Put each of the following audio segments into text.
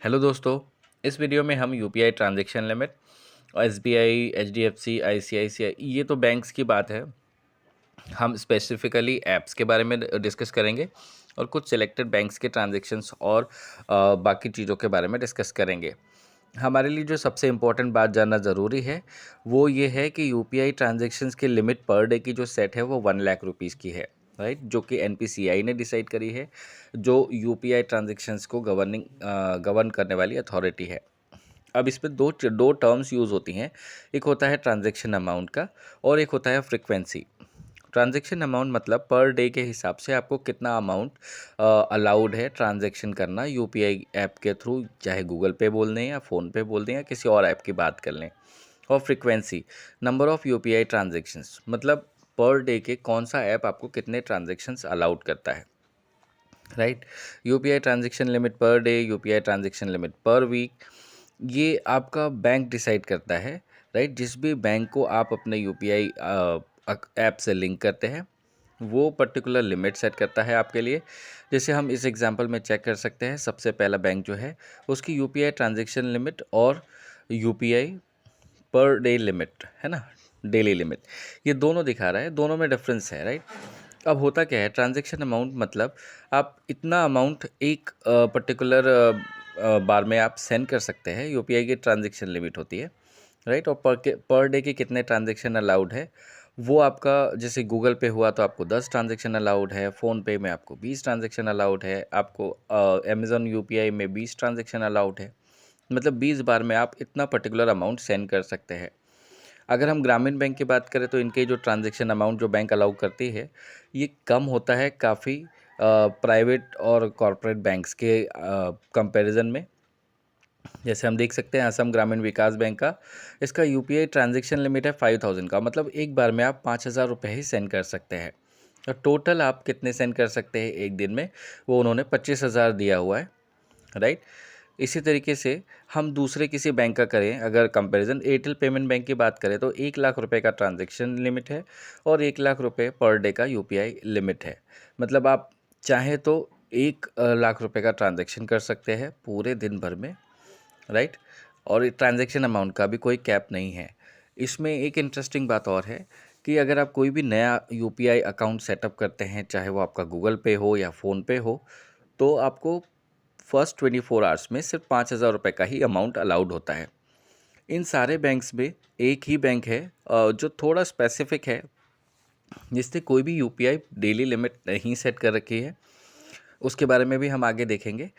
Hello दोस्तों। इस video में हम यूपीआई ट्रांजैक्शन लिमिट और एसबीआई, एचडीएफसी, आईसीआईसीआई ये तो बैंक्स की बात है। हम स्पेसिफिकली ऐप्स के बारे में डिस्कस करेंगे और कुछ सिलेक्टेड बैंक्स के ट्रांजैक्शंस और बाकी चीज़ों के बारे में डिस्कस करेंगे। हमारे लिए जो सबसे इम्पोर्टेंट बात जानना ज़रूरी है वो ये है कि यूपीआई ट्रांजैक्शंस की लिमिट पर डे की जो सेट है वो 1 लाख रुपीज़ की है, राइट, जो कि एनपीसीआई ने डिसाइड करी है, जो यूपीआई ट्रांजैक्शंस को गवर्न करने वाली अथॉरिटी है। अब इसमें दो टर्म्स यूज़ होती हैं। एक होता है ट्रांजैक्शन अमाउंट का और एक होता है फ्रिक्वेंसी। ट्रांजैक्शन अमाउंट मतलब पर डे के हिसाब से आपको कितना अमाउंट अलाउड है ट्रांजैक्शन करना यूपीआई ऐप के थ्रू, चाहे गूगल पे बोल दें या फ़ोन पे बोल दें या किसी और ऐप की बात कर लें। और frequency number of UPI transactions मतलब पर डे के कौन सा ऐप आपको कितने ट्रांजैक्शंस अलाउड करता है, right. UPI transaction limit per day, UPI transaction limit per week, ये आपका बैंक डिसाइड करता है, राइट। जिस भी बैंक को आप अपने यूपीआई ऐप से लिंक करते हैं वो पर्टिकुलर लिमिट सेट करता है आपके लिए। जैसे हम इस एग्जांपल में चेक कर सकते हैं, सबसे पहला बैंक जो है उसकी यूपीआई ट्रांजैक्शन लिमिट और यूपीआई पर डे लिमिट है ना, डेली लिमिट, ये दोनों दिखा रहा है, दोनों में डिफरेंस है, राइट। अब होता क्या है, ट्रांजैक्शन अमाउंट मतलब आप इतना अमाउंट एक पर्टिकुलर बार में आप सेंड कर सकते हैं, यूपीआई की ट्रांजैक्शन लिमिट होती है, राइट। और पर डे के कितने ट्रांजैक्शन अलाउड है वो आपका, जैसे गूगल पे हुआ तो आपको 10 ट्रांजैक्शन अलाउड है, फ़ोनपे में आपको 20 ट्रांजैक्शन अलाउड है, आपको अमेज़न यूपीआई में 20 ट्रांजैक्शन अलाउड है। मतलब 20 बार में आप इतना पर्टिकुलर अमाउंट सेंड कर सकते हैं। अगर हम ग्रामीण बैंक की बात करें तो इनके जो ट्रांजैक्शन अमाउंट जो बैंक अलाउ करती है ये कम होता है काफ़ी प्राइवेट और कॉरपोरेट बैंक्स के कंपैरिजन में। जैसे हम देख सकते हैं असम ग्रामीण विकास बैंक का, इसका यूपीआई ट्रांजैक्शन लिमिट है 5000 का, मतलब एक बार में आप 5000 रुपये ही सेंड कर सकते हैं। और टोटल आप कितने सेंड कर सकते हैं एक दिन में, वो उन्होंने 25,000 दिया हुआ है, राइट। इसी तरीके से हम दूसरे किसी बैंक का करें, अगर कंपैरिजन एयरटेल पेमेंट बैंक की बात करें तो 1 लाख रुपए का ट्रांजैक्शन लिमिट है और 1 लाख रुपए पर डे का यूपीआई लिमिट है। मतलब आप चाहें तो 1 लाख रुपए का ट्रांजैक्शन कर सकते हैं पूरे दिन भर में, राइट। और ट्रांजैक्शन अमाउंट का भी कोई कैप नहीं है। इसमें एक इंटरेस्टिंग बात और है कि अगर आप कोई भी नया यूपीआई अकाउंट सेटअप करते हैं, चाहे वो आपका गूगल पे हो या फ़ोन पे हो, तो आपको फर्स्ट 24 आवर्स में सिर्फ 5,000 रुपये का ही अमाउंट अलाउड होता है। इन सारे बैंक्स में एक ही बैंक है जो थोड़ा स्पेसिफिक है, जिसने कोई भी यूपीआई डेली लिमिट नहीं सेट कर रखी है। उसके बारे में भी हम आगे देखेंगे,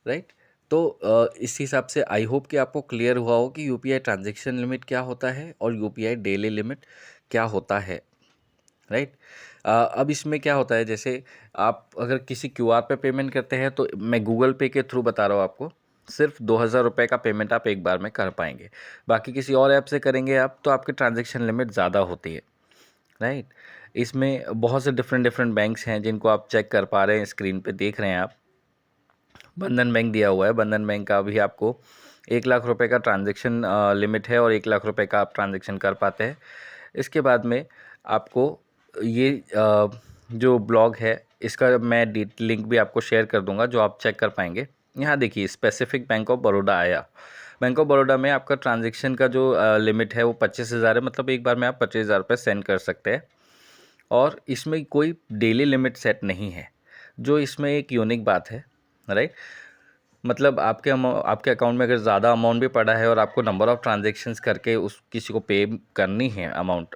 राइट। तो इस हिसाब से आई होप कि आपको क्लियर हुआ हो कि यूपीआई ट्रांजैक्शन लिमिट क्या होता है और यूपीआई डेली लिमिट क्या होता है, राइट। अब इसमें क्या होता है, जैसे आप अगर किसी क्यूआर पे पेमेंट करते हैं तो मैं गूगल पे के थ्रू बता रहा हूँ आपको, सिर्फ 2,000 रुपये का पेमेंट आप एक बार में कर पाएंगे। बाकी किसी और ऐप से करेंगे आप तो आपकी ट्रांजैक्शन लिमिट ज़्यादा होती है, राइट। इसमें बहुत से डिफरेंट डिफरेंट बैंक्स हैं जिनको आप चेक कर पा रहे हैं, स्क्रीन पे देख रहे हैं आप। बंधन बैंक दिया हुआ है, बंधन बैंक का भी आपको 1 लाख रुपए का ट्रांजैक्शन लिमिट है और 1 लाख रुपए का आप ट्रांजैक्शन कर पाते हैं। इसके बाद में आपको ये जो ब्लॉग है इसका मैं लिंक भी आपको शेयर कर दूंगा जो आप चेक कर पाएंगे। यहाँ देखिए स्पेसिफिक बैंक ऑफ बड़ौदा आया। बैंक ऑफ बड़ौदा में आपका ट्रांजैक्शन का जो लिमिट है वो 25,000 है, मतलब एक बार में आप 25,000 रुपये सेंड कर सकते हैं और इसमें कोई डेली लिमिट सेट नहीं है, जो इसमें एक यूनिक बात है, राइट। मतलब आपके अकाउंट में अगर ज़्यादा अमाउंट भी पड़ा है और आपको नंबर ऑफ़ ट्रांजैक्शंस करके उस किसी को पे करनी है अमाउंट,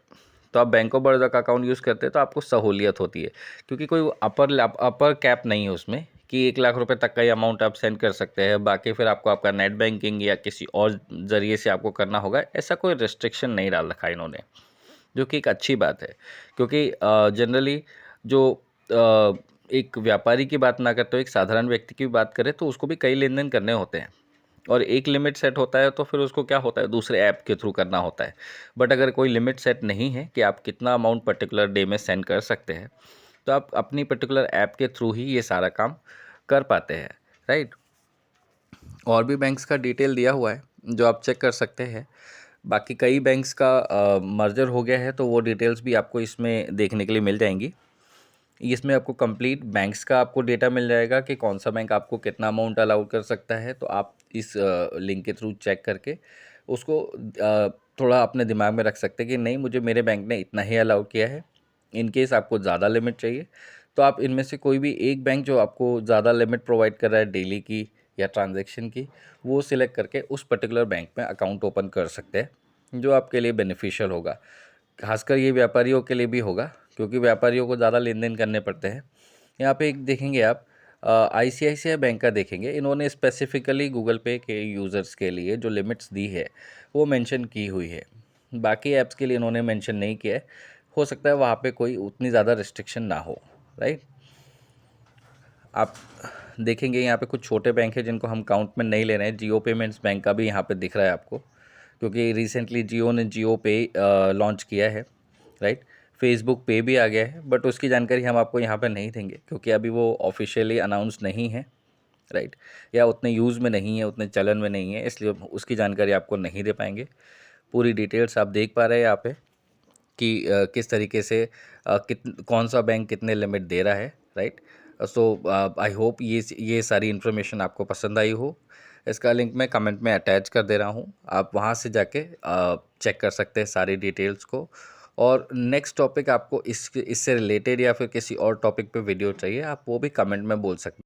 तो आप बैंक ऑफ बड़ौदा का अकाउंट यूज़ करते हैं तो आपको सहूलियत होती है, क्योंकि कोई अपर कैप नहीं है उसमें कि 1 लाख रुपए तक का ही अमाउंट आप सेंड कर सकते हैं। बाकी फिर आपको आपका नेट बैंकिंग या किसी और ज़रिए से आपको करना होगा, ऐसा कोई रिस्ट्रिक्शन नहीं डाल रखा है इन्होंने, जो कि एक अच्छी बात है। क्योंकि जनरली जो एक व्यापारी की बात ना करते हुए एक साधारण व्यक्ति की बात करें तो उसको भी कई लेन देन करने होते हैं और एक लिमिट सेट होता है तो फिर उसको क्या होता है, दूसरे ऐप के थ्रू करना होता है। बट अगर कोई लिमिट सेट नहीं है कि आप कितना अमाउंट पर्टिकुलर डे में सेंड कर सकते हैं, तो आप अपनी पर्टिकुलर ऐप के थ्रू ही ये सारा काम कर पाते हैं, राइट। और भी बैंक्स का डिटेल दिया हुआ है जो आप चेक कर सकते हैं। बाकी कई बैंक्स का मर्जर हो गया है तो वो डिटेल्स भी आपको इसमें देखने के लिए मिल जाएंगी। इसमें आपको कंप्लीट बैंक्स का आपको डेटा मिल जाएगा कि कौन सा बैंक आपको कितना अमाउंट अलाउ कर सकता है। तो आप इस लिंक के थ्रू चेक करके उसको थोड़ा अपने दिमाग में रख सकते हैं कि नहीं, मुझे मेरे बैंक ने इतना ही अलाउ किया है। इन केस आपको ज़्यादा लिमिट चाहिए तो आप इनमें से कोई भी एक बैंक जो आपको ज़्यादा लिमिट प्रोवाइड कर रहा है डेली की या ट्रांजैक्शन की, वो सिलेक्ट करके उस पर्टिकुलर बैंक में अकाउंट ओपन कर सकते हैं, जो आपके लिए बेनिफिशियल होगा। खासकर ये व्यापारियों के लिए भी होगा, क्योंकि व्यापारियों को ज़्यादा लेन देन करने पड़ते हैं। यहाँ पे एक देखेंगे आप, आईसीआईसीआई बैंक का देखेंगे, इन्होंने स्पेसिफिकली गूगल पे के यूज़र्स के लिए जो लिमिट्स दी है वो मेंशन की हुई है। बाकी ऐप्स के लिए इन्होंने मेंशन नहीं किया है। हो सकता है वहाँ पे कोई उतनी ज़्यादा रिस्ट्रिक्शन ना हो, राइट। आप देखेंगे यहाँ पे कुछ छोटे बैंक हैं जिनको हम काउंट में नहीं ले रहे हैं। जियो पेमेंट्स बैंक का भी यहाँ पे दिख रहा है आपको, क्योंकि रिसेंटली जियो ने जियो पे लॉन्च किया है, राइट। फेसबुक पे भी आ गया है, बट उसकी जानकारी हम आपको यहाँ पे नहीं देंगे क्योंकि अभी वो ऑफिशियली अनाउंस नहीं है, राइट, या उतने यूज़ में नहीं है, उतने चलन में नहीं है, इसलिए उसकी जानकारी आपको नहीं दे पाएंगे। पूरी डिटेल्स आप देख पा रहे हैं यहाँ पे कि किस तरीके से कौन सा बैंक कितने लिमिट दे रहा है, राइट। सो आई होप ये सारी इन्फॉर्मेशन आपको पसंद आई हो। इसका लिंक मैं कमेंट में अटैच कर दे रहा हूँ, आप वहाँ से जाके चेक कर सकते हैं सारी डिटेल्स को। और नेक्स्ट टॉपिक आपको इससे रिलेटेड या फिर किसी और टॉपिक पे वीडियो चाहिए, आप वो भी कमेंट में बोल सकते हैं।